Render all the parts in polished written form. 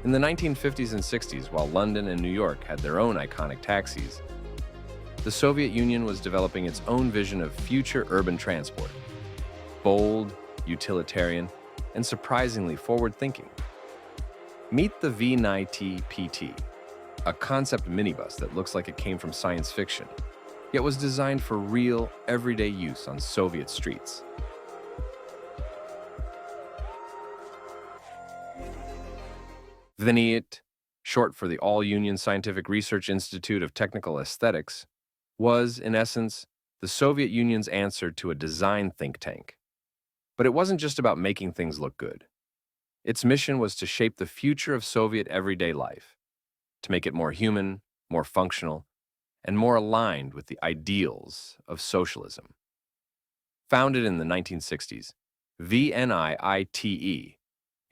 In the 1950s and 60s, while London and New York had their own iconic taxis, the Soviet Union was developing its own vision of future urban transport. Bold, utilitarian, and surprisingly forward-thinking. Meet the VNIITE PT, a concept minibus that looks like it came from science fiction, yet was designed for real, everyday use on Soviet streets. VNIITE, short for the All-Union Scientific Research Institute of Technical Aesthetics, was, in essence, the Soviet Union's answer to a design think tank. But it wasn't just about making things look good. Its mission was to shape the future of Soviet everyday life, to make it more human, more functional, and more aligned with the ideals of socialism. Founded in the 1960s, VNIITE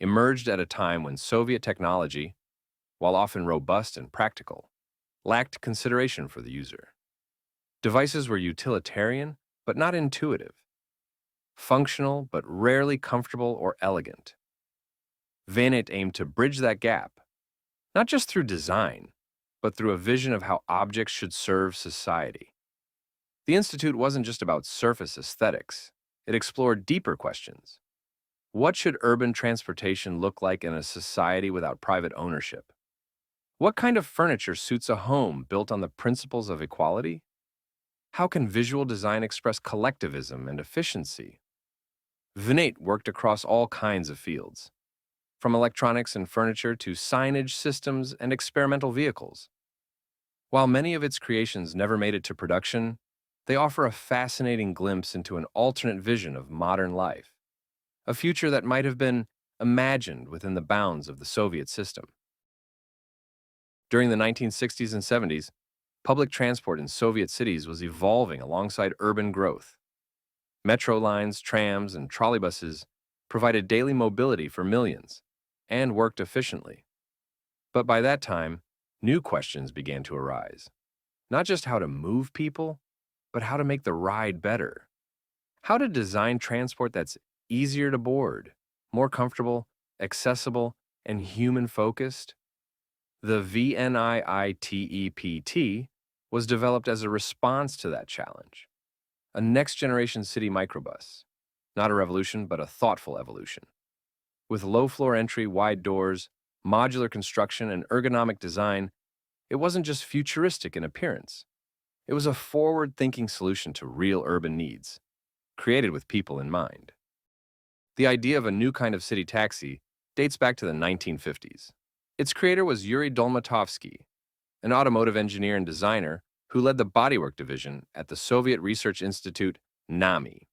emerged at a time when Soviet technology, while often robust and practical, lacked consideration for the user. Devices were utilitarian, but not intuitive, functional, but rarely comfortable or elegant. VNIITE aimed to bridge that gap, not just through design, but through a vision of how objects should serve society. The Institute wasn't just about surface aesthetics. It explored deeper questions. What should urban transportation look like in a society without private ownership? What kind of furniture suits a home built on the principles of equality? How can visual design express collectivism and efficiency? VNIITE worked across all kinds of fields, from electronics and furniture to signage systems and experimental vehicles. While many of its creations never made it to production, they offer a fascinating glimpse into an alternate vision of modern life, a future that might have been imagined within the bounds of the Soviet system. During the 1960s and 70s, public transport in Soviet cities was evolving alongside urban growth. Metro lines, trams, and trolleybuses provided daily mobility for millions and worked efficiently. But by that time, new questions began to arise. Not just how to move people, but how to make the ride better. How to design transport that's easier to board, more comfortable, accessible, and human-focused. The VNIITE was developed as a response to that challenge. A next-generation city microbus. Not a revolution, but a thoughtful evolution. With low-floor entry, wide doors, modular construction, and ergonomic design, it wasn't just futuristic in appearance. It was a forward-thinking solution to real urban needs, created with people in mind. The idea of a new kind of city taxi dates back to the 1950s. Its creator was Yuri Dolmatovsky, an automotive engineer and designer who led the bodywork division at the Soviet Research Institute, NAMI.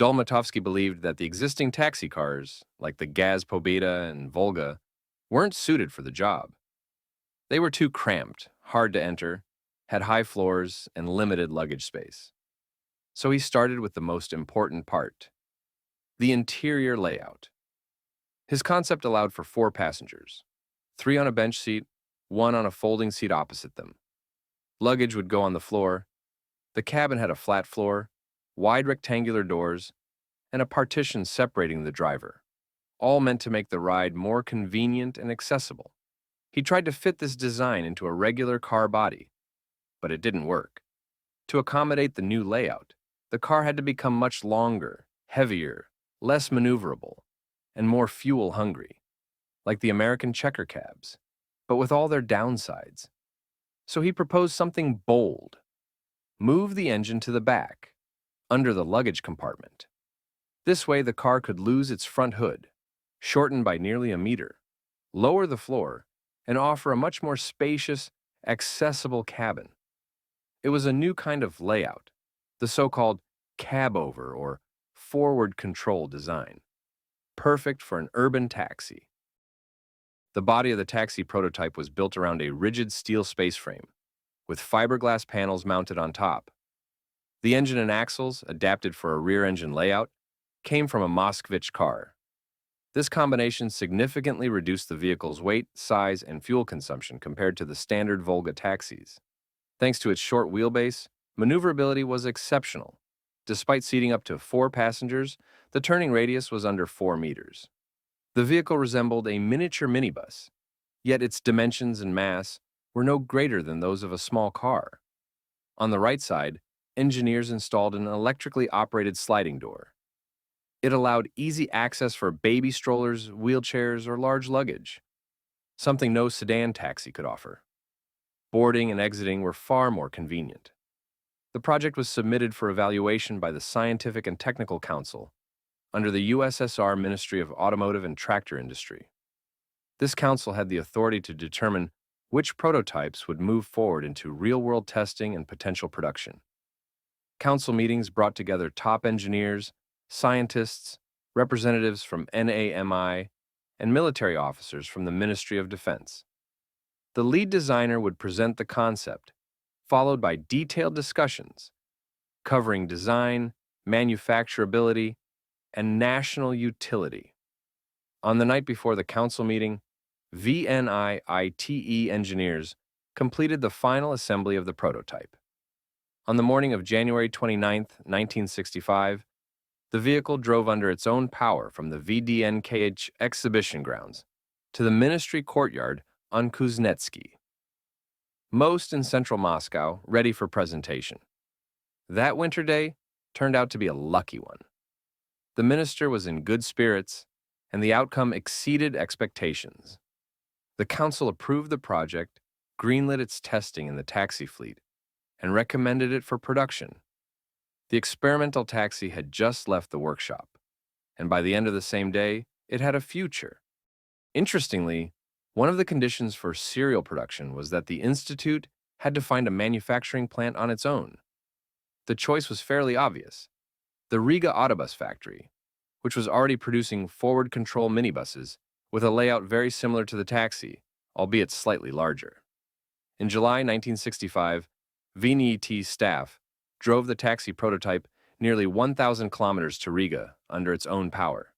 Dolmatovsky believed that the existing taxi cars, like the Gaz Pobeda and Volga, weren't suited for the job. They were too cramped, hard to enter, had high floors, and limited luggage space. So he started with the most important part: the interior layout. His concept allowed for 4 passengers, 3 on a bench seat, 1 on a folding seat opposite them. Luggage would go on the floor. The cabin had a flat floor, wide rectangular doors, and a partition separating the driver, all meant to make the ride more convenient and accessible. He tried to fit this design into a regular car body, but it didn't work. To accommodate the new layout, the car had to become much longer, heavier, less maneuverable, and more fuel-hungry, like the American checker cabs, but with all their downsides. So he proposed something bold. Move the engine to the back, under the luggage compartment. This way the car could lose its front hood, shorten by nearly a meter, lower the floor, and offer a much more spacious, accessible cabin. It was a new kind of layout, the so-called cab-over or forward control design, perfect for an urban taxi. The body of the taxi prototype was built around a rigid steel space frame, with fiberglass panels mounted on top. The engine and axles, adapted for a rear-engine layout, came from a Moskvich car. This combination significantly reduced the vehicle's weight, size, and fuel consumption compared to the standard Volga taxis. Thanks to its short wheelbase, maneuverability was exceptional. Despite seating up to 4 passengers, the turning radius was under 4 meters. The vehicle resembled a miniature minibus, yet its dimensions and mass were no greater than those of a small car. On the right side, engineers installed an electrically operated sliding door. It allowed easy access for baby strollers, wheelchairs, or large luggage, something no sedan taxi could offer. Boarding and exiting were far more convenient. The project was submitted for evaluation by the Scientific and Technical Council under the USSR Ministry of Automotive and Tractor Industry. This council had the authority to determine which prototypes would move forward into real-world testing and potential production. Council meetings brought together top engineers, scientists, representatives from NAMI, and military officers from the Ministry of Defense. The lead designer would present the concept, followed by detailed discussions covering design, manufacturability, and national utility. On the night before the council meeting, VNIITE engineers completed the final assembly of the prototype. On the morning of January 29, 1965, the vehicle drove under its own power from the VNIITE exhibition grounds to the ministry courtyard on Kuznetsky. Most in central Moscow, ready for presentation. That winter day turned out to be a lucky one. The minister was in good spirits, and the outcome exceeded expectations. The council approved the project, greenlit its testing in the taxi fleet, and recommended it for production. The experimental taxi had just left the workshop, and by the end of the same day, it had a future. Interestingly, one of the conditions for serial production was that the institute had to find a manufacturing plant on its own. The choice was fairly obvious: the Riga Autobus factory, which was already producing forward control minibuses with a layout very similar to the taxi, albeit slightly larger. In July 1965, VNIITE staff drove the taxi prototype nearly 1,000 kilometers to Riga under its own power.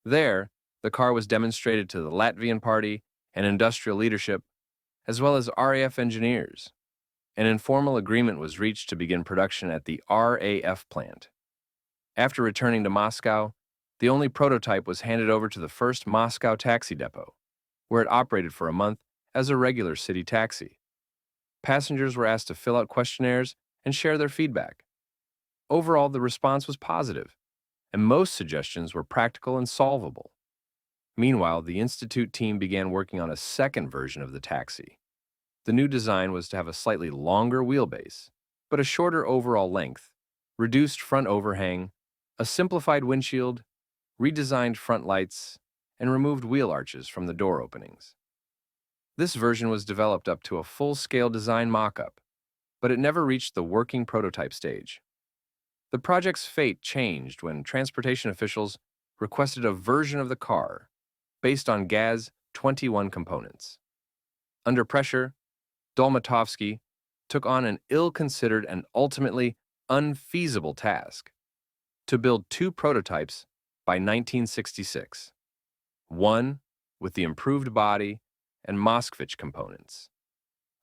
There, the car was demonstrated to the Latvian Party and industrial leadership, as well as RAF engineers. An informal agreement was reached to begin production at the RAF plant. After returning to Moscow, the only prototype was handed over to the first Moscow taxi depot, where it operated for a month as a regular city taxi. Passengers were asked to fill out questionnaires and share their feedback. Overall, the response was positive, and most suggestions were practical and solvable. Meanwhile, the Institute team began working on a second version of the taxi. The new design was to have a slightly longer wheelbase, but a shorter overall length, reduced front overhang, a simplified windshield, redesigned front lights, and removed wheel arches from the door openings. This version was developed up to a full-scale design mock-up, but it never reached the working prototype stage. The project's fate changed when transportation officials requested a version of the car based on GAZ-21 components. Under pressure, Dolmatovsky took on an ill-considered and ultimately unfeasible task: to build two prototypes by 1966, one with the improved body and Moskvich components,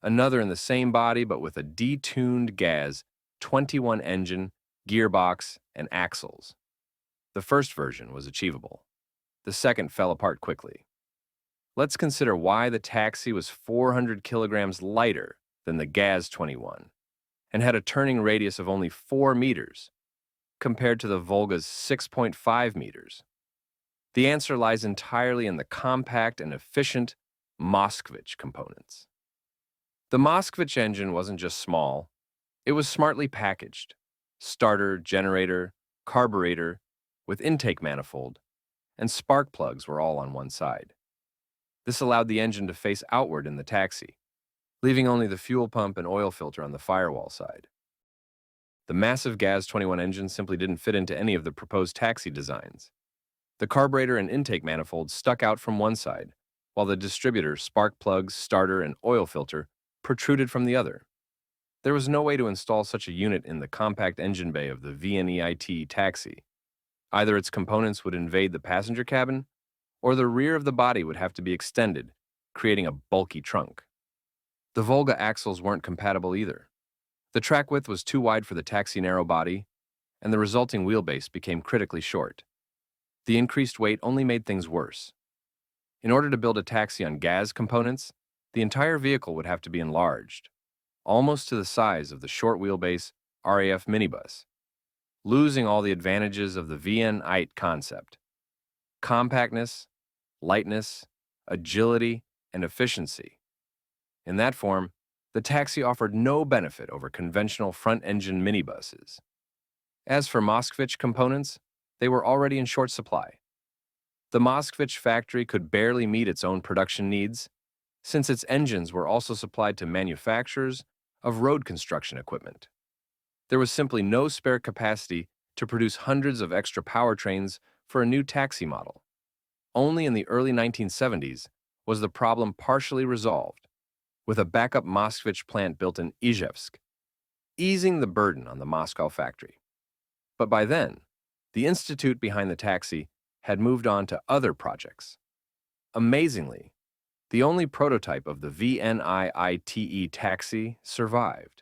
another in the same body but with a detuned GAZ-21 engine, gearbox, and axles. The first version was achievable. The second fell apart quickly. Let's consider why the taxi was 400 kilograms lighter than the GAZ-21 and had a turning radius of only 4 meters compared to the Volga's 6.5 meters. The answer lies entirely in the compact and efficient Moskvich components. The Moskvich engine wasn't just small, it was smartly packaged: starter, generator, carburetor, with intake manifold, and spark plugs were all on one side. This allowed the engine to face outward in the taxi, leaving only the fuel pump and oil filter on the firewall side. The massive GAZ-21 engine simply didn't fit into any of the proposed taxi designs. The carburetor and intake manifold stuck out from one side, while the distributor, spark plugs, starter, and oil filter protruded from the other. There was no way to install such a unit in the compact engine bay of the VNIITE Taxi. Either its components would invade the passenger cabin, or the rear of the body would have to be extended, creating a bulky trunk. The Volga axles weren't compatible either. The track width was too wide for the taxi narrow body, and the resulting wheelbase became critically short. The increased weight only made things worse. In order to build a taxi on gas components, the entire vehicle would have to be enlarged, almost to the size of the short wheelbase RAF minibus, losing all the advantages of the VNIITE concept: compactness, lightness, agility, and efficiency. In that form, the taxi offered no benefit over conventional front-engine minibuses. As for Moskvich components, they were already in short supply. The Moskvich factory could barely meet its own production needs, since its engines were also supplied to manufacturers of road construction equipment. There was simply no spare capacity to produce hundreds of extra powertrains for a new taxi model. Only in the early 1970s was the problem partially resolved, with a backup Moskvich plant built in Izhevsk, easing the burden on the Moscow factory. But by then, the institute behind the taxi had moved on to other projects. Amazingly, the only prototype of the VNIITE Taxi survived.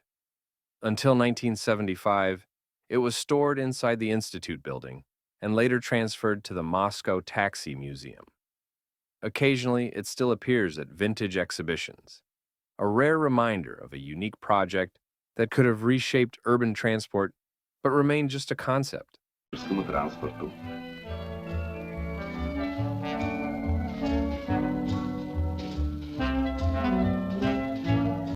Until 1975, it was stored inside the institute building and later transferred to the Moscow Taxi Museum. Occasionally, it still appears at vintage exhibitions, a rare reminder of a unique project that could have reshaped urban transport but remained just a concept. Транспорту.